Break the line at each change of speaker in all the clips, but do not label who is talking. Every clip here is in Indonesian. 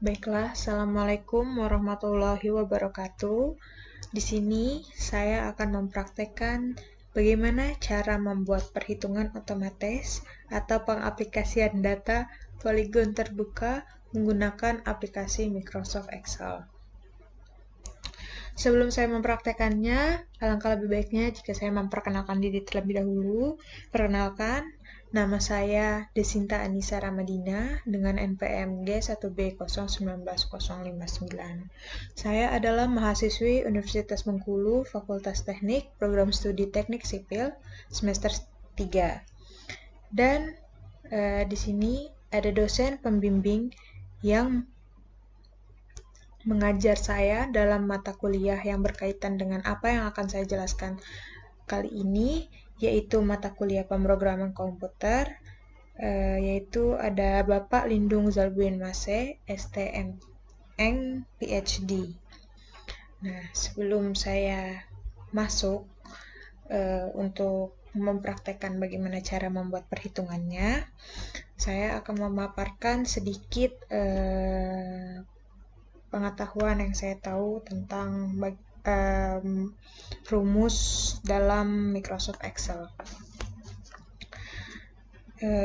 Baiklah, Assalamualaikum warahmatullahi wabarakatuh. Di sini saya akan mempraktekkan bagaimana cara membuat perhitungan otomatis atau pengaplikasian data poligon terbuka menggunakan aplikasi Microsoft Excel. Sebelum saya mempraktekannya, alangkah lebih baiknya jika saya memperkenalkan diri terlebih dahulu. Perkenalkan, nama saya Desinta Anissa Ramadina dengan NPM G1B019059. Saya adalah mahasiswi Universitas Bengkulu, Fakultas Teknik, Program Studi Teknik Sipil, semester 3. Dan di sini ada dosen pembimbing yang mengajar saya dalam mata kuliah yang berkaitan dengan apa yang akan saya jelaskan kali ini, yaitu mata kuliah pemrograman komputer, yaitu ada Bapak Lindung Zalbuin Mase, STMN PhD. Nah, sebelum saya masuk untuk mempraktekkan bagaimana cara membuat perhitungannya, saya akan memaparkan sedikit pengetahuan yang saya tahu tentang rumus dalam Microsoft Excel.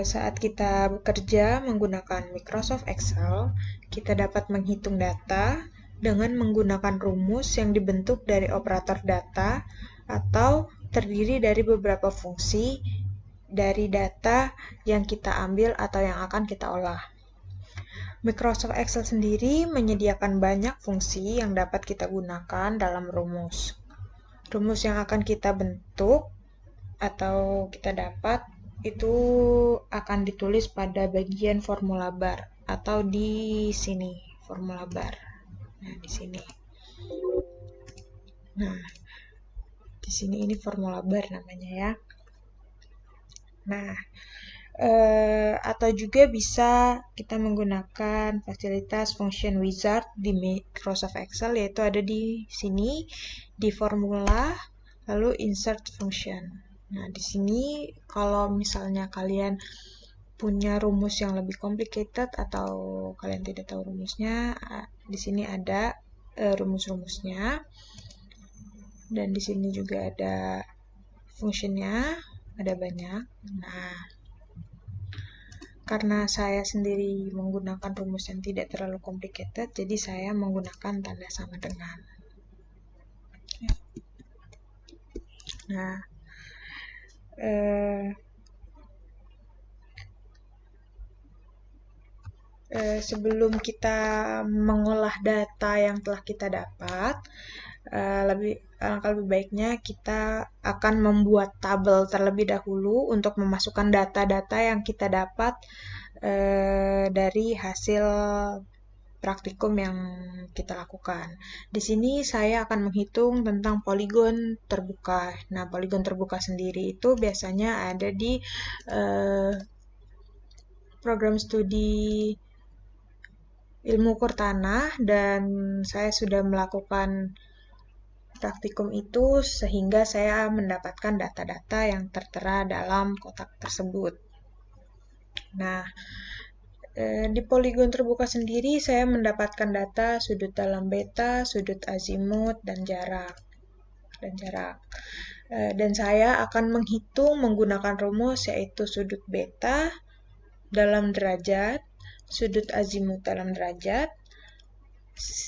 Saat kita bekerja menggunakan Microsoft Excel, kita dapat menghitung data dengan menggunakan rumus yang dibentuk dari operator data atau terdiri dari beberapa fungsi dari data yang kita ambil atau yang akan kita olah. Microsoft Excel sendiri menyediakan banyak fungsi yang dapat kita gunakan dalam rumus. Rumus yang akan kita bentuk atau kita dapat itu akan ditulis pada bagian formula bar atau di sini formula bar. Nah, di sini. Nah, di sini ini formula bar namanya ya. Nah, atau juga bisa kita menggunakan fasilitas function wizard di Microsoft Excel, yaitu ada di sini di formula lalu insert function. Nah, di sini kalau misalnya kalian punya rumus yang lebih complicated atau kalian tidak tahu rumusnya, di sini ada rumus-rumusnya. Dan di sini juga ada fungsinya, ada banyak. Nah, karena saya sendiri menggunakan rumus yang tidak terlalu complicated, jadi saya menggunakan tanda sama dengan. Nah, sebelum kita mengolah data yang telah kita dapat, alangkah lebih baiknya kita akan membuat tabel terlebih dahulu untuk memasukkan data-data yang kita dapat dari hasil praktikum yang kita lakukan. Di sini saya akan menghitung tentang poligon terbuka. Nah, poligon terbuka sendiri itu biasanya ada di program studi ilmu kurtanah dan saya sudah melakukan praktikum itu sehingga saya mendapatkan data-data yang tertera dalam kotak tersebut. Nah, di poligon terbuka sendiri saya mendapatkan data sudut dalam beta, sudut azimut, dan jarak. Dan saya akan menghitung menggunakan rumus yaitu sudut beta dalam derajat, sudut azimut dalam derajat,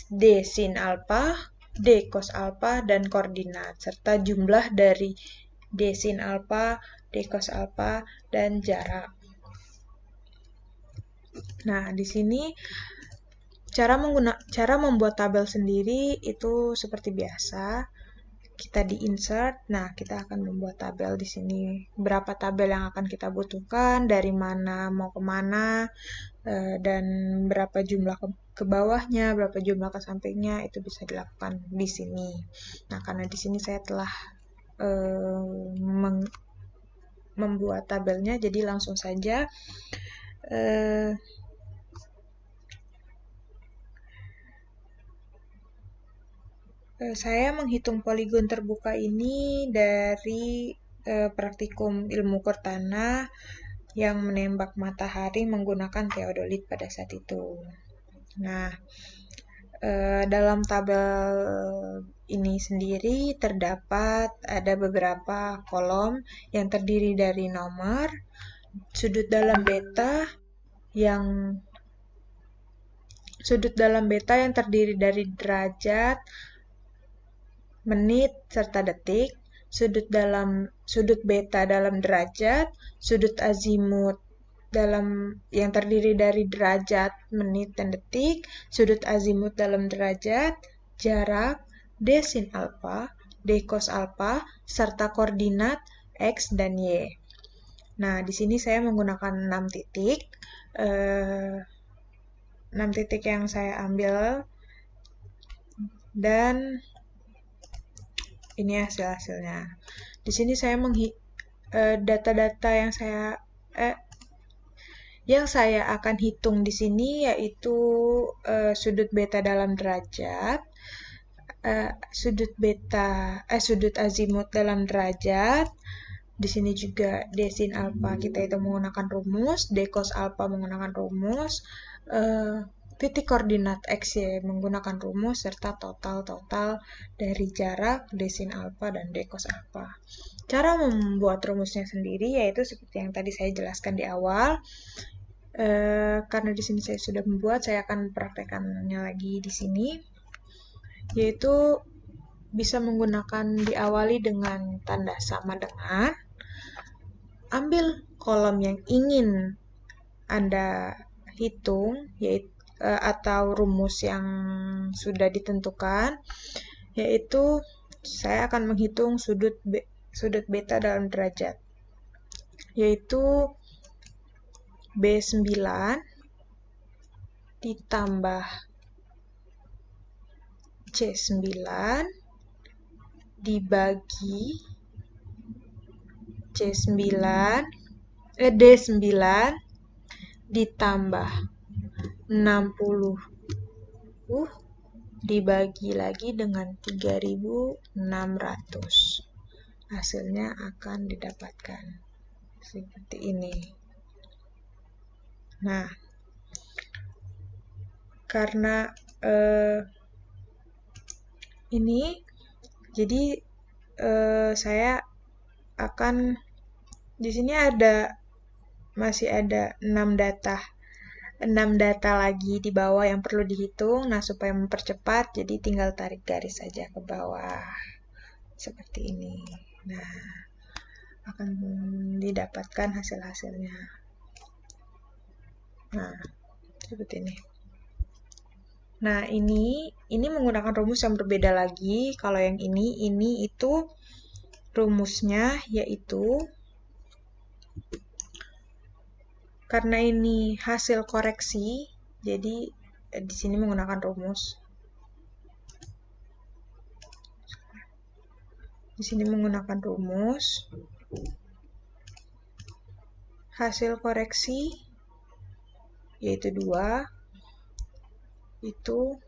D sin alfa, D cos alfa, dan koordinat, serta jumlah dari D sin alfa, D cos alfa, dan jarak. Nah, di sini cara membuat tabel sendiri itu seperti biasa. Kita di insert, nah kita akan membuat tabel di sini. Berapa tabel yang akan kita butuhkan, dari mana mau kemana, dan berapa jumlah ke bawahnya, berapa jumlah ke sampingnya, itu bisa dilakukan di sini. Nah, karena di sini saya telah membuat tabelnya, jadi langsung saja saya menghitung poligon terbuka ini dari praktikum ilmu kurtanah yang menembak matahari menggunakan teodolit pada saat itu. Nah, dalam tabel ini sendiri terdapat ada beberapa kolom yang terdiri dari nomor, sudut dalam beta yang terdiri dari derajat, menit, serta detik, sudut beta dalam derajat, sudut azimut yang terdiri dari derajat, menit, dan detik, sudut azimut dalam derajat, jarak, d sin alfa, d cos alfa, serta koordinat x dan y. Nah, di sini saya menggunakan 6 titik. 6 titik yang saya ambil, dan ini hasil-hasilnya. Di sini saya data-data yang saya akan hitung di sini yaitu sudut beta dalam derajat, sudut azimut dalam derajat. Di sini juga d sin alfa kita itu menggunakan rumus, d cos alfa menggunakan rumus, titik koordinat x, y menggunakan rumus, serta total dari jarak, d sin alfa, dan d cos alfa. Cara membuat rumusnya sendiri yaitu seperti yang tadi saya jelaskan di awal. Karena di sini saya sudah membuat, saya akan praktekannya lagi di sini. Yaitu bisa menggunakan diawali dengan tanda sama dengan, ambil kolom yang ingin Anda hitung, yaitu atau rumus yang sudah ditentukan, yaitu saya akan menghitung sudut beta dalam derajat, yaitu B9 ditambah C9 dibagi D9 ditambah 60 dibagi lagi dengan 3.600. Hasilnya akan didapatkan seperti ini. Nah, karena ini, jadi saya akan di sini masih ada 6 data lagi di bawah yang perlu dihitung. Nah, supaya mempercepat, jadi tinggal tarik garis saja ke bawah seperti ini. Nah, akan didapatkan hasil-hasilnya. Nah, seperti ini. Nah, ini menggunakan rumus yang berbeda lagi. Kalau yang ini itu rumusnya yaitu, karena ini hasil koreksi, jadi di sini menggunakan rumus. Di sini menggunakan rumus. Hasil koreksi yaitu 2 itu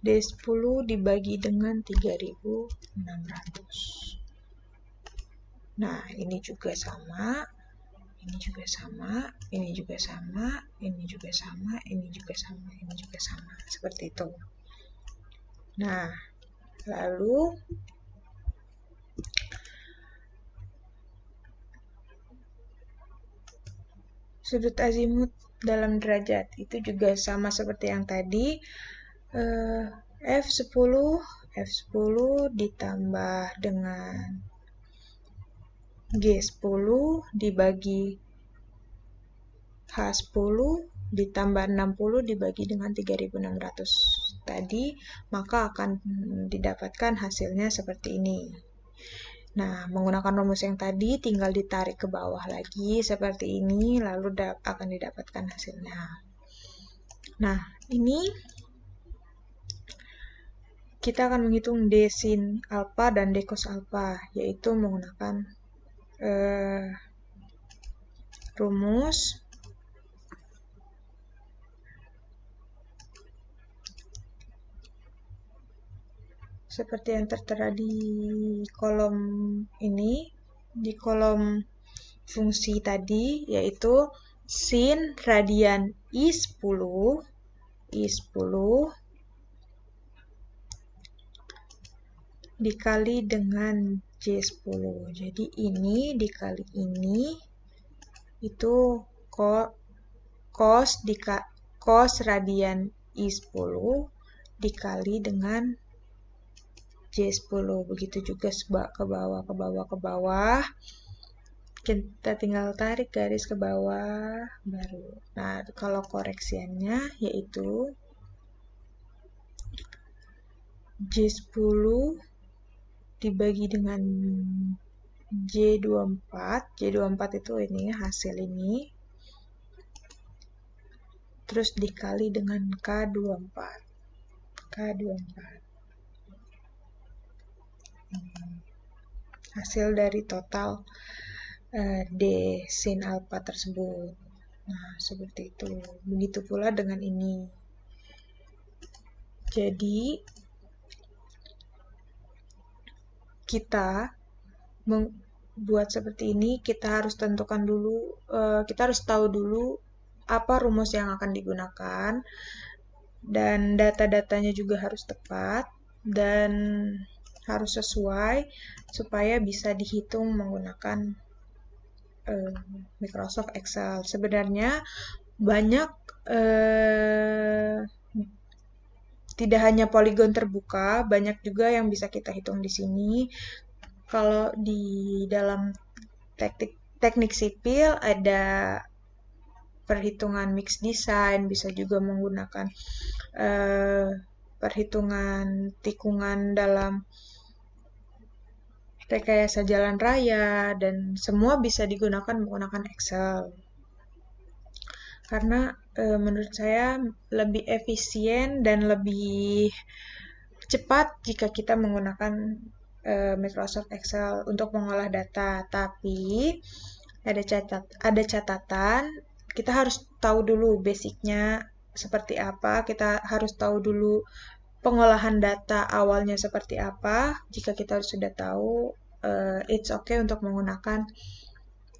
D10 dibagi dengan 3.600. Nah, ini juga sama, ini juga sama, ini juga sama, ini juga sama, ini juga sama, ini juga sama, seperti itu. Nah, lalu sudut azimut dalam derajat itu juga sama seperti yang tadi. F10 ditambah dengan G10 dibagi H10 ditambah 60 dibagi dengan 3.600 tadi, maka akan didapatkan hasilnya seperti ini. Nah, menggunakan rumus yang tadi tinggal ditarik ke bawah lagi seperti ini, lalu akan didapatkan hasilnya. Nah, ini kita akan menghitung D sin alfa dan D cos alfa, yaitu menggunakan rumus seperti yang tertera di kolom ini, di kolom fungsi tadi, yaitu sin radian I10 dikali dengan J10. Jadi ini dikali ini itu cos radian I10 dikali dengan J10. Begitu juga ke bawah. Kita tinggal tarik garis ke bawah baru. Nah, kalau koreksiannya yaitu J10 dibagi dengan J24. J24 itu ini hasil ini. Terus dikali dengan K24. Hasil dari total D sin alpha tersebut. Nah, seperti itu. Begitu pula dengan ini. Jadi, kita membuat seperti ini, kita harus tentukan dulu, kita harus tahu dulu apa rumus yang akan digunakan, dan data-datanya juga harus tepat, dan harus sesuai, supaya bisa dihitung menggunakan Microsoft Excel. Sebenarnya banyak tidak hanya poligon terbuka, banyak juga yang bisa kita hitung di sini. Kalau di dalam teknik sipil ada perhitungan mix design, bisa juga menggunakan perhitungan tikungan dalam rekayasa jalan raya, dan semua bisa digunakan menggunakan Excel. Karena menurut saya lebih efisien dan lebih cepat jika kita menggunakan Microsoft Excel untuk mengolah data. Tapi ada catatan, kita harus tahu dulu basicnya seperti apa, kita harus tahu dulu pengolahan data awalnya seperti apa. Jika kita sudah tahu, it's okay untuk menggunakan